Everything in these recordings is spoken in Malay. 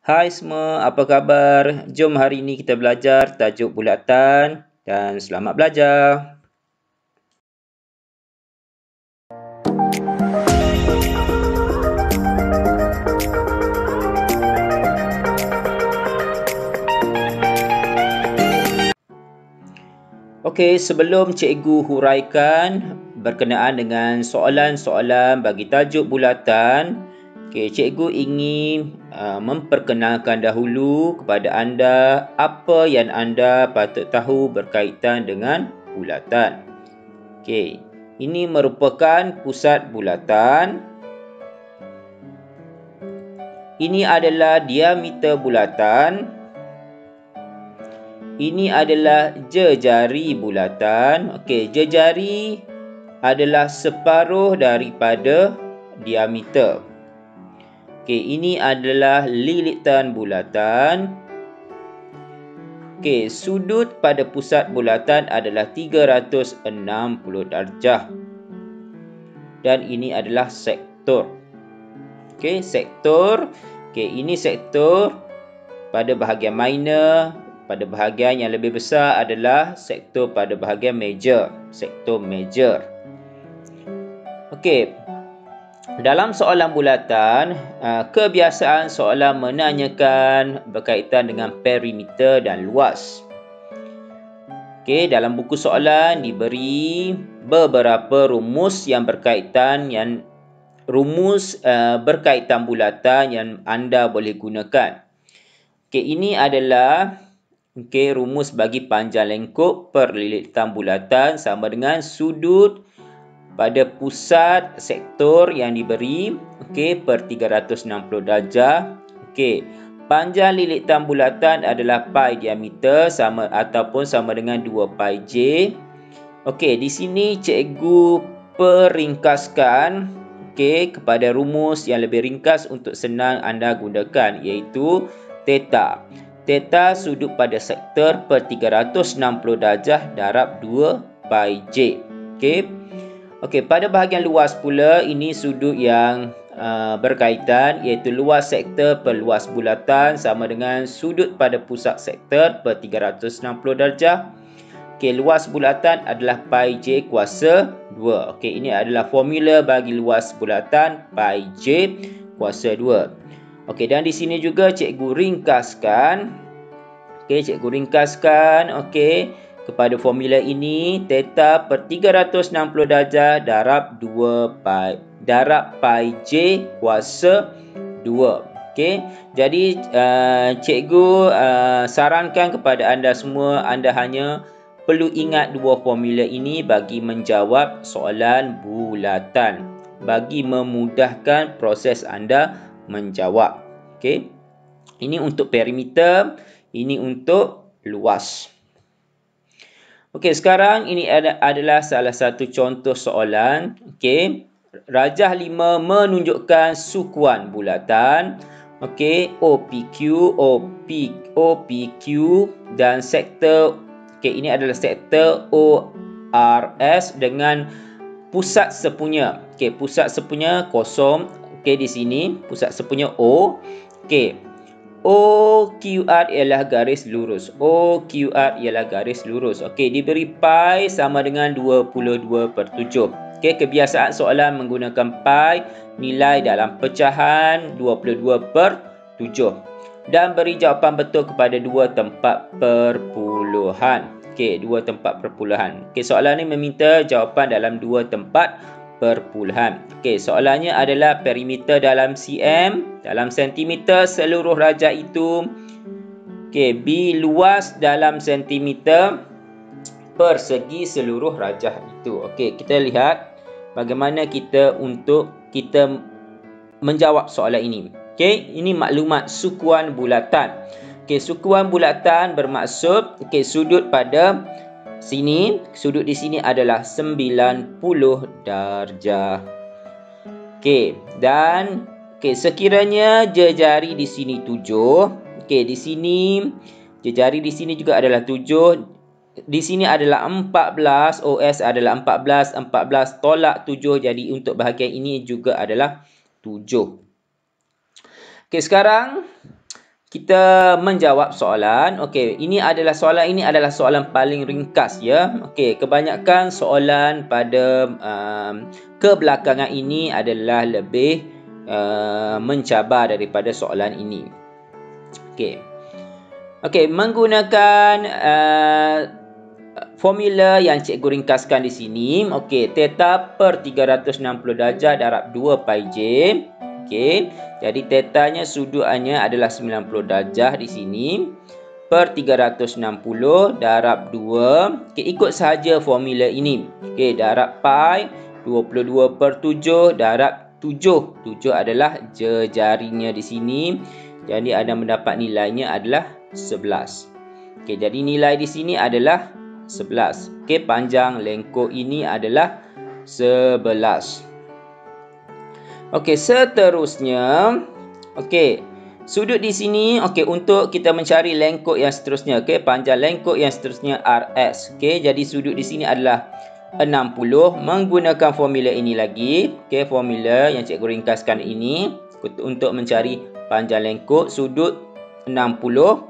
Hai semua, apa khabar? Jom hari ini kita belajar tajuk bulatan dan selamat belajar. Okey, sebelum cikgu huraikan berkenaan dengan soalan-soalan bagi tajuk bulatan, cikgu ingin memperkenalkan dahulu kepada anda apa yang anda patut tahu berkaitan dengan bulatan. Okey, ini merupakan pusat bulatan. Ini adalah diameter bulatan. Ini adalah jejari bulatan. Okey, jejari adalah separuh daripada diameter. Okey, ini adalah lilitan bulatan. Okey, sudut pada pusat bulatan adalah 360 darjah. Dan ini adalah sektor. Okey, sektor. Okey, ini sektor pada bahagian minor. Pada bahagian yang lebih besar adalah sektor pada bahagian major. Sektor major. Okey. Dalam soalan bulatan, kebiasaan soalan menanyakan berkaitan dengan perimeter dan luas. Okey, dalam buku soalan diberi beberapa rumus yang berkaitan berkaitan bulatan yang anda boleh gunakan. Okey, ini adalah rumus bagi panjang lengkup per lilitan bulatan sama dengan sudut pada pusat sektor yang diberi per 360 darjah. Panjang lilitan bulatan adalah pi diameter sama dengan 2 pi j. Di sini cikgu peringkaskan kepada rumus yang lebih ringkas untuk senang anda gunakan, iaitu theta. Theta sudut pada sektor per 360 darjah darab 2 pi j. Pada bahagian luas pula, ini sudut yang berkaitan, iaitu luas sektor per luas bulatan sama dengan sudut pada pusat sektor per 360 darjah. Luas bulatan adalah pi j kuasa 2. Ini adalah formula bagi luas bulatan pi j kuasa 2. Dan di sini juga cikgu ringkaskan. Kepada formula ini, theta per 360 darjah darab 2 pi j kuasa 2. Jadi cikgu sarankan kepada anda semua, anda hanya perlu ingat dua formula ini bagi menjawab soalan bulatan, bagi memudahkan proses anda menjawab. Ini untuk perimeter, ini untuk luas. Sekarang ini adalah salah satu contoh soalan. Rajah 5 menunjukkan sukuan bulatan. OPQ, OPQ dan sektor. Ini adalah sektor ORS dengan pusat sepunya. Pusat sepunya kosong. Di sini pusat sepunya O. OQR ialah garis lurus. OQR ialah garis lurus. Diberi pi sama dengan 22/7. Kebiasaan soalan menggunakan pi, nilai dalam pecahan 22/7. Dan beri jawapan betul kepada dua tempat perpuluhan. Dua tempat perpuluhan. Soalan ini meminta jawapan dalam dua tempat perpuluhan. Soalannya adalah perimeter dalam cm, dalam sentimeter seluruh rajah itu. B luas dalam sentimeter persegi seluruh rajah itu. Kita lihat bagaimana kita menjawab soalan ini. Ini maklumat sukuan bulatan. Sukuan bulatan bermaksud sudut pada sini, sudut di sini adalah 90 darjah. Dan sekiranya jejari di sini 7. Di sini jejari di sini juga adalah 7. Di sini adalah 14, OS adalah 14, 14 tolak 7, jadi untuk bahagian ini juga adalah 7. Sekarang kita menjawab soalan. Okey, ini adalah soalan paling ringkas ya. Okey, kebanyakan soalan pada kebelakangan ini adalah lebih mencabar daripada soalan ini. Okey. Okey, menggunakan formula yang cikgu ringkaskan di sini. Okey, theta per 360 darjah darab 2 pi j. Okey, jadi tetanya sudutnya adalah 90 darjah di sini per 360 darab 2. Okey, ikut sahaja formula ini. Okey, darab pi 22 per 7 darab 7. 7 adalah jarinya di sini. Jadi anda mendapat nilainya adalah 11. Okey, jadi nilai di sini adalah 11. Okey, panjang lengkuk ini adalah 11. Okey, seterusnya, okey, sudut di sini, okey, untuk kita mencari lengkuk yang seterusnya, okey, panjang lengkuk yang seterusnya RS. Okey, jadi sudut di sini adalah 60 menggunakan formula ini lagi. Okey, formula yang cikgu ringkaskan ini untuk mencari panjang lengkuk sudut 60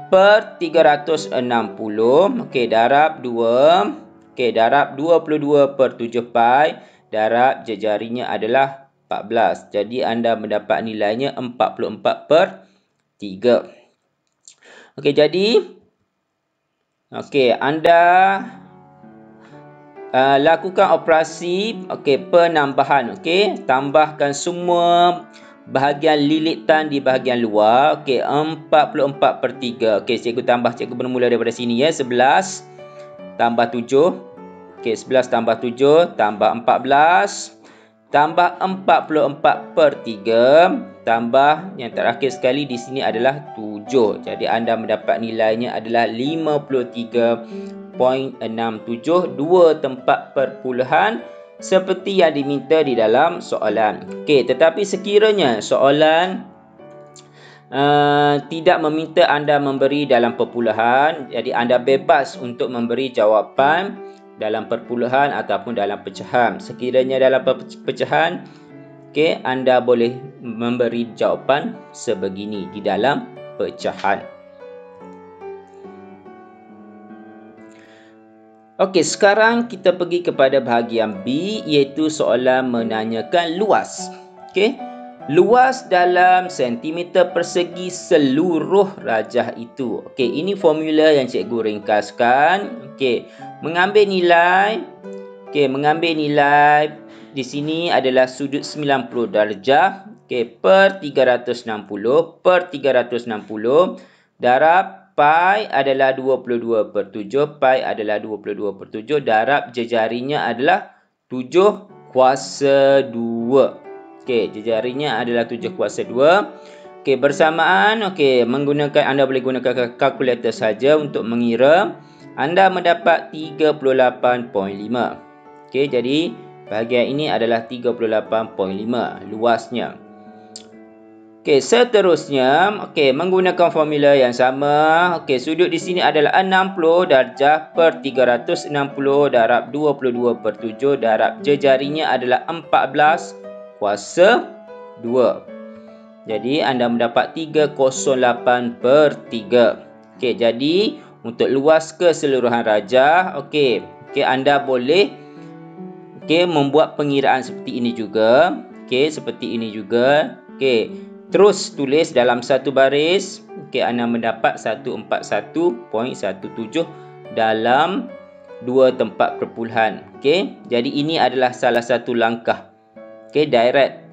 per 360. Okey, darab 2. Okey, darab 22 per 7 pi. Darab jejarinya adalah 14. Jadi anda mendapat nilainya 44 per 3. Okey, jadi okey, anda lakukan operasi penambahan. Okey, tambahkan semua bahagian lilitan di bahagian luar. Okey, 44 per 3. Okey, cikgu bermula daripada sini ya. 11 tambah 7. Okey, 11 tambah 7 tambah 14 tambah 44 per 3 tambah yang terakhir sekali di sini adalah 7. Jadi anda mendapat nilainya adalah 53.67, 2 tempat perpuluhan seperti yang diminta di dalam soalan. Okey, tetapi sekiranya soalan tidak meminta anda memberi dalam perpuluhan, jadi anda bebas untuk memberi jawapan dalam perpuluhan ataupun dalam pecahan. Sekiranya dalam pecahan, okey, anda boleh memberi jawapan sebegini di dalam pecahan. Okey, sekarang kita pergi kepada bahagian B, iaitu soalan menanyakan luas. Okey, luas dalam sentimeter persegi seluruh rajah itu. Okey, ini formula yang cikgu ringkaskan. Okey, mengambil nilai di sini adalah sudut 90 darjah. Okey, per 360 darab pi adalah 22 per 7. Pi adalah 22 per 7. Darab jejarinya adalah 7 kuasa 2. Okey, jejarinya adalah 7 kuasa 2. Okey, bersamaan, okey, anda boleh gunakan kalkulator saja untuk mengira. Anda mendapat 38.5. Okey, jadi bahagian ini adalah 38.5 luasnya. Okey, seterusnya, okey, menggunakan formula yang sama. Okey, sudut di sini adalah 60 darjah per 360 darab 22 per 7. Darab jejarinya adalah 14 kuasa 2. Jadi anda mendapat 308 per 3. Okey, jadi untuk luas keseluruhan rajah, okey, anda boleh membuat pengiraan seperti ini juga. Okey, seperti ini juga. Okey, terus tulis dalam satu baris. Okey, anda mendapat 141.17 dalam 2 tempat perpuluhan. Okey, jadi ini adalah salah satu langkah. Okey, direct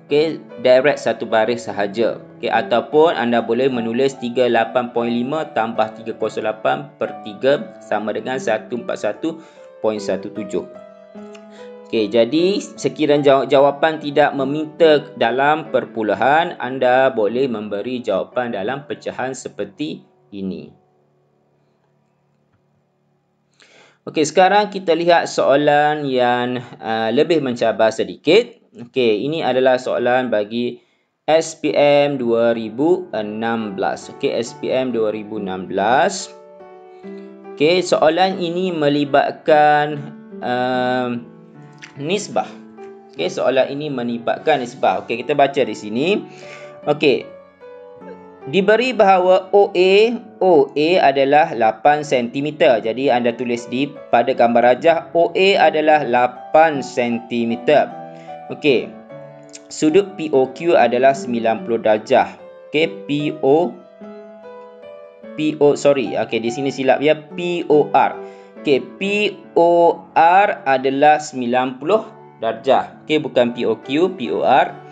satu baris sahaja. Okey, ataupun anda boleh menulis 38.5 tambah 308 per 3 sama dengan 141.17. Okey, jadi sekiranya jawapan tidak meminta dalam perpuluhan, anda boleh memberi jawapan dalam pecahan seperti ini. Okey, sekarang kita lihat soalan yang lebih mencabar sedikit. Okey, ini adalah soalan bagi SPM 2016. Okey, SPM 2016. Okey, soalan ini melibatkan nisbah. Okey, soalan ini melibatkan nisbah. Okey, kita baca di sini. Okey, Diberi bahawa OA adalah 8 cm. Jadi anda tulis pada gambar rajah OA adalah 8 cm. Okey. Sudut POQ adalah 90 darjah. Okey, Okey, di sini silap ya, POR. Okey, POR adalah 90 darjah. Okey, bukan POQ, POR.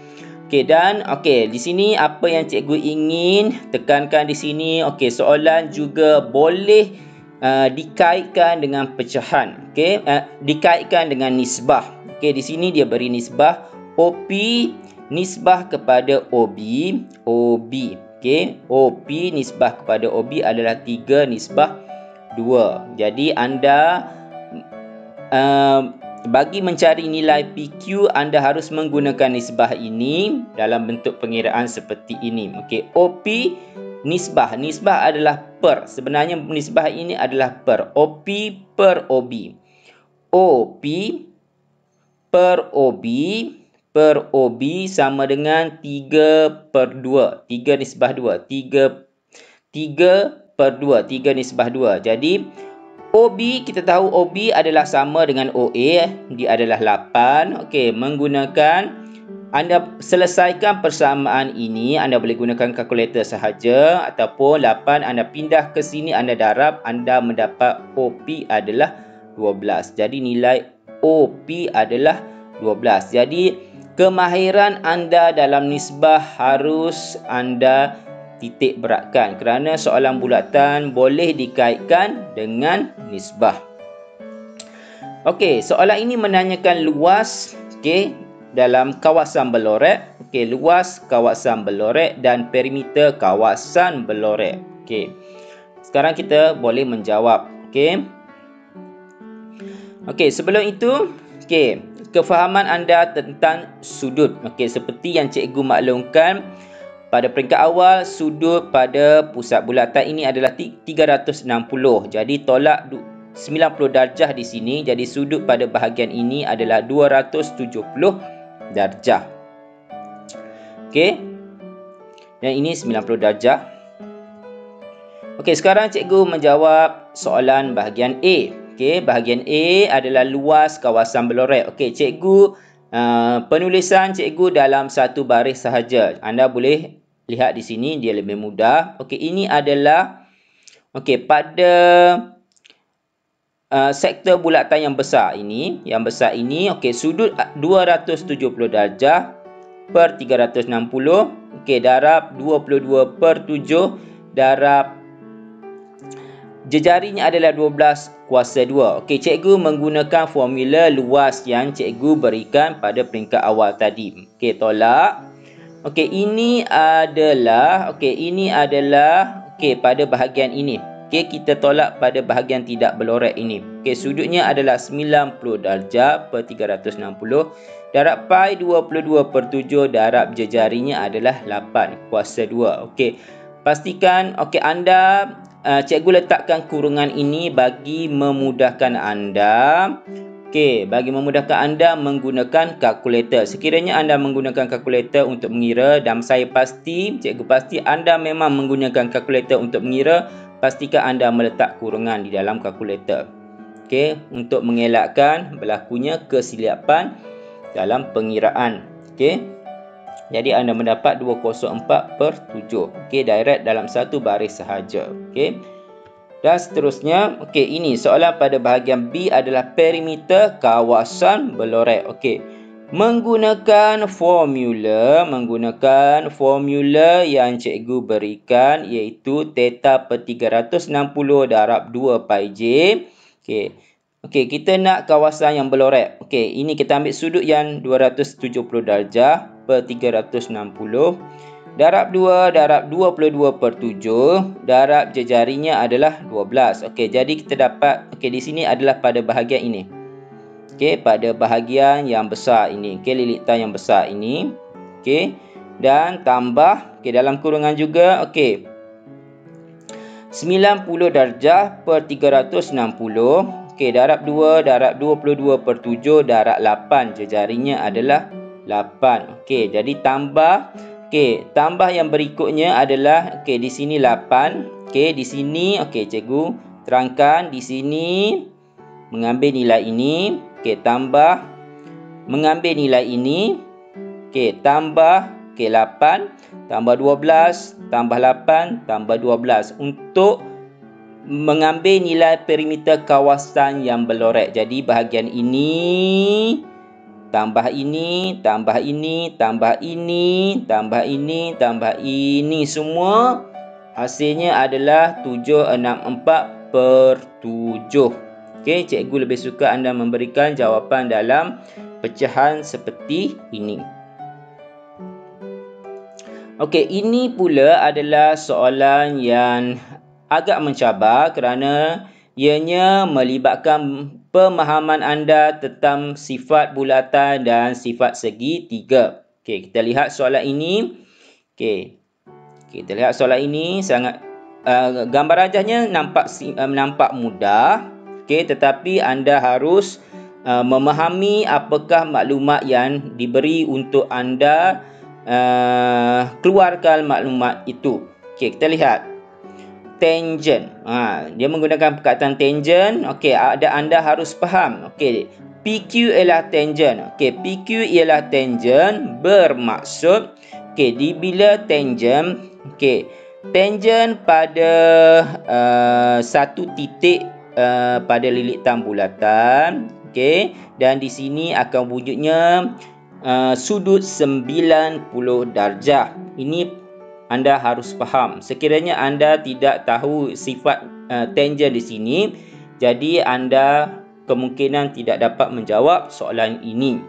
Okey, dan di sini apa yang cikgu ingin tekankan di sini, soalan juga boleh dikaitkan dengan pecahan. Okey, dikaitkan dengan nisbah. Okey, di sini dia beri nisbah OP nisbah kepada OB. Okey, OP nisbah kepada OB adalah 3 nisbah 2. Jadi anda bagi mencari nilai PQ, anda harus menggunakan nisbah ini dalam bentuk pengiraan seperti ini. Okey, OP nisbah. Nisbah adalah per. Sebenarnya nisbah ini adalah per. OP per OB. OP per OB per OB sama dengan 3 per 2. 3 nisbah 2. 3 per 2. 3 nisbah 2. Jadi, OB, kita tahu OB adalah sama dengan OA. Dia adalah 8. Okey, menggunakan, anda selesaikan persamaan ini, anda boleh gunakan kalkulator sahaja. Ataupun 8, anda pindah ke sini, anda darab, anda mendapat OP adalah 12. Jadi, nilai OP adalah 12. Jadi, kemahiran anda dalam nisbah harus anda titik beratkan kerana soalan bulatan boleh dikaitkan dengan nisbah. Okey, soalan ini menanyakan luas dalam kawasan berlorek. Okey, luas kawasan berlorek dan perimeter kawasan berlorek. Okey. Sekarang kita boleh menjawab. Okey, sebelum itu, kefahaman anda tentang sudut. Okey, seperti yang cikgu maklumkan, pada peringkat awal, sudut pada pusat bulatan ini adalah 360. Jadi tolak 90 darjah di sini. Jadi sudut pada bahagian ini adalah 270 darjah. Okey. Dan ini 90 darjah. Okey, sekarang cikgu menjawab soalan bahagian A. Okey, bahagian A adalah luas kawasan berlorek. Okey, cikgu penulisan cikgu dalam satu baris sahaja. Anda boleh lihat di sini, dia lebih mudah. Okey, ini adalah pada sektor bulatan yang besar ini. Yang besar ini, sudut 270 darjah per 360. Okey, darab 22 per 7 darab jejarinya adalah 12 kuasa 2. Okey, cikgu menggunakan formula luas yang cikgu berikan pada peringkat awal tadi. Okey, tolak. Okey, ini adalah pada bahagian ini. Okey, kita tolak pada bahagian tidak berlorek ini. Okey, sudutnya adalah 90 darjah per 360. Darab pi 22 per 7 darab jejarinya adalah 8 kuasa 2. Okey, pastikan anda cikgu letakkan kurungan ini bagi memudahkan anda. Okey, bagi memudahkan anda menggunakan kalkulator. Sekiranya anda menggunakan kalkulator untuk mengira, dan cikgu pasti anda memang menggunakan kalkulator untuk mengira, pastikan anda meletak kurungan di dalam kalkulator. Okey, untuk mengelakkan berlakunya kesilapan dalam pengiraan. Okey. Jadi anda mendapat 204 per 7. Okey, direct dalam satu baris sahaja. Okey. Dan seterusnya, ini soalan pada bahagian B adalah perimeter kawasan berlorek. Okey. Menggunakan formula yang cikgu berikan, iaitu theta per 360 darab 2 pi j. Okey, kita nak kawasan yang berlorek. Okey, ini kita ambil sudut yang 270 darjah per 360. Darab 2 darab 22 per 7. Darab jejarinya adalah 12. Okey, jadi kita dapat, di sini adalah pada bahagian ini. Okey, pada bahagian yang besar ini. Okey, lilitan yang besar ini. Okey, dan tambah, dalam kurungan juga, 90 darjah per 360. Okey, darab 2 darab 22 per 7 darab 8. Jejarinya adalah 8. Okey, jadi tambah Okey, tambah yang berikutnya adalah okey di sini 8. Okey, di sini okey cikgu terangkan di sini mengambil nilai ini, okey tambah mengambil nilai ini, okey tambah okey 8 tambah 12 tambah 8 tambah 12 untuk mengambil nilai perimeter kawasan yang berlorek. Jadi bahagian ini tambah ini, tambah ini, tambah ini, tambah ini, tambah ini semua hasilnya adalah 764/7. Okey, cikgu lebih suka anda memberikan jawapan dalam pecahan seperti ini. Okey, ini pula adalah soalan yang agak mencabar kerana ianya melibatkan pemahaman anda tentang sifat bulatan dan sifat segitiga. Okey, kita lihat soalan ini. Okey. Kita lihat soalan ini sangat gambar rajahnya nampak mudah. Okey, tetapi anda harus memahami apakah maklumat yang diberi untuk anda keluarkan maklumat itu. Okey, kita lihat. Tangent. Dia menggunakan perkataan tangent. Okey, anda harus faham. Okey, PQ ialah tangent. Okey, PQ ialah tangent bermaksud okey, bila tangent tangent pada satu titik pada lilitan bulatan. Okey, dan di sini akan wujudnya sudut 90 darjah. Ini anda harus faham. Sekiranya anda tidak tahu sifat tangent di sini, jadi anda kemungkinan tidak dapat menjawab soalan ini.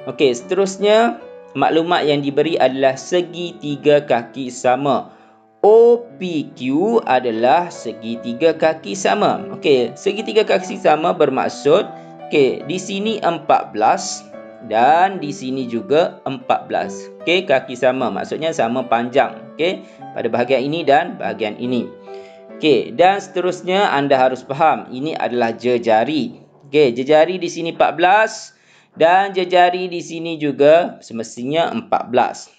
Okey, seterusnya maklumat yang diberi adalah segitiga kaki sama. OPQ adalah segitiga kaki sama. Okey, segitiga kaki sama bermaksud okey, di sini 14 dan di sini juga 14. Okey, kaki sama maksudnya sama panjang. Okey, pada bahagian ini dan bahagian ini. Okey, dan seterusnya anda harus faham ini adalah jejari. Okey, jejari di sini 14 dan jejari di sini juga semestinya 14.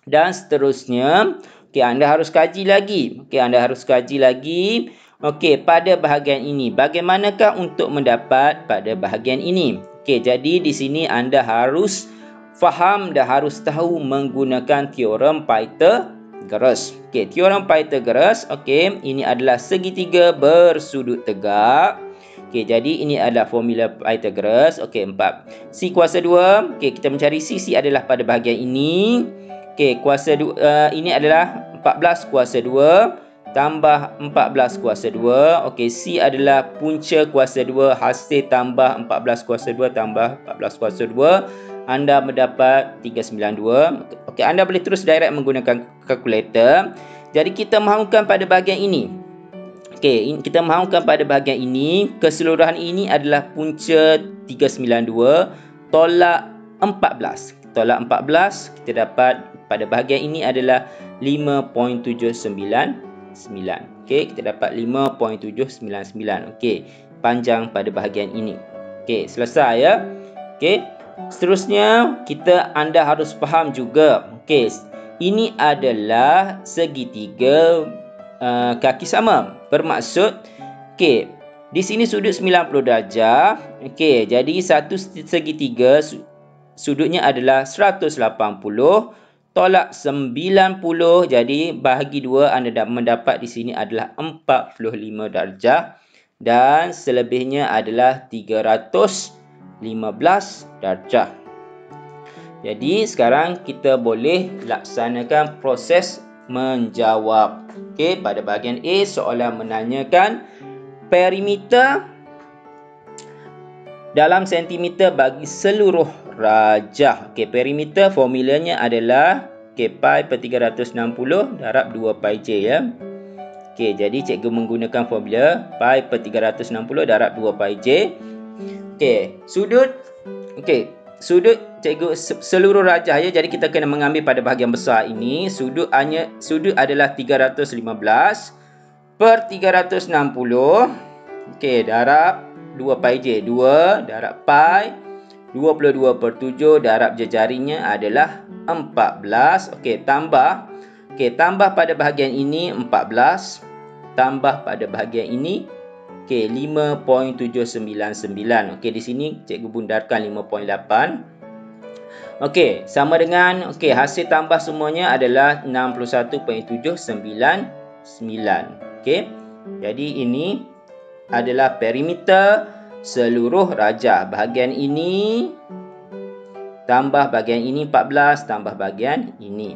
Dan seterusnya, okey anda harus kaji lagi. Okey, anda harus kaji lagi. Okey, pada bahagian ini bagaimanakah untuk mendapat pada bahagian ini? Okey, jadi di sini anda harus faham dan harus tahu menggunakan teorem Pythagoras. Okey, teorem Pythagoras, okey, ini adalah segitiga bersudut tegak. Okey, jadi ini adalah formula Pythagoras. Okey, 4 C kuasa 2. Okey, kita mencari C adalah pada bahagian ini. Okey, kuasa 2 ini adalah 14 kuasa 2 tambah 14 kuasa 2. Okey, C adalah punca kuasa 2 hasil tambah 14 kuasa 2 tambah 14 kuasa 2. Anda mendapat 392. Okey, anda boleh terus direct menggunakan kalkulator. Jadi kita mahukan pada bahagian ini. Okey, kita mahukan pada bahagian ini. Keseluruhan ini adalah punca 392 tolak 14. Tolak 14, kita dapat pada bahagian ini adalah 5.799. Okey, kita dapat 5.799. Okey, panjang pada bahagian ini. Okey, selesai ya. Okey, seterusnya anda harus faham juga. Okey, ini adalah segitiga kaki sama. Bermaksud okey, di sini sudut 90 darjah. Okey, jadi satu segitiga sudutnya adalah 180 tolak 90. Jadi bahagi 2 anda mendapat di sini adalah 45 darjah dan selebihnya adalah 315 darjah. Jadi sekarang kita boleh laksanakan proses menjawab. Okey, pada bahagian A soalan menanyakan perimeter dalam sentimeter bagi seluruh rajah. Okey, perimeter formulanya adalah pi per 360 darab 2 pi j ya. Okey, jadi cikgu menggunakan formula pi per 360 darab 2 pi j. Okey, sudut cikgu seluruh rajah ya. Jadi kita kena mengambil pada bahagian besar ini. Sudut adalah 315 per 360. Okey, darab 2 pi j. 2 darab pi 22/7 darab jejarinya adalah 14. Okey, tambah. Okey, tambah pada bahagian ini 14. Tambah pada bahagian ini. Okey, 5.799. Okey, di sini cikgu bundarkan 5.8. Okey, sama dengan hasil tambah semuanya adalah 61.799. Okey. Jadi ini adalah perimeter seluruh rajah. Bahagian ini tambah bahagian ini 14 tambah bahagian ini.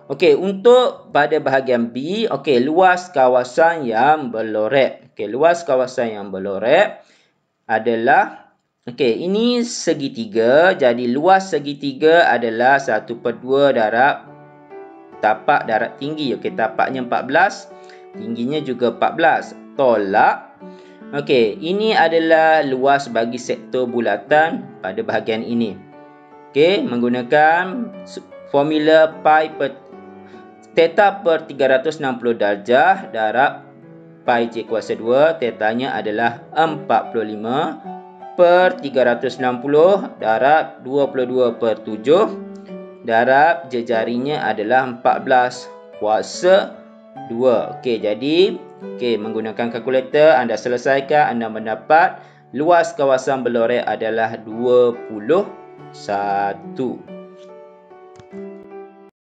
Okey, untuk pada bahagian B, luas kawasan yang berlorek. Luas kawasan yang berlorek adalah ini segitiga. Jadi luas segitiga adalah 1/2 darab tapak darat tinggi. Tapaknya 14, tingginya juga 14. Tolak. Ini adalah luas bagi sektor bulatan pada bahagian ini. Menggunakan formula theta per 360 darjah darab pi j kuasa 2. Tetanya adalah 45 per 360 darab 22/7 darab jejarinya adalah 14 kuasa 2. Jadi menggunakan kalkulator anda selesaikan, anda mendapat luas kawasan berlorek adalah 21.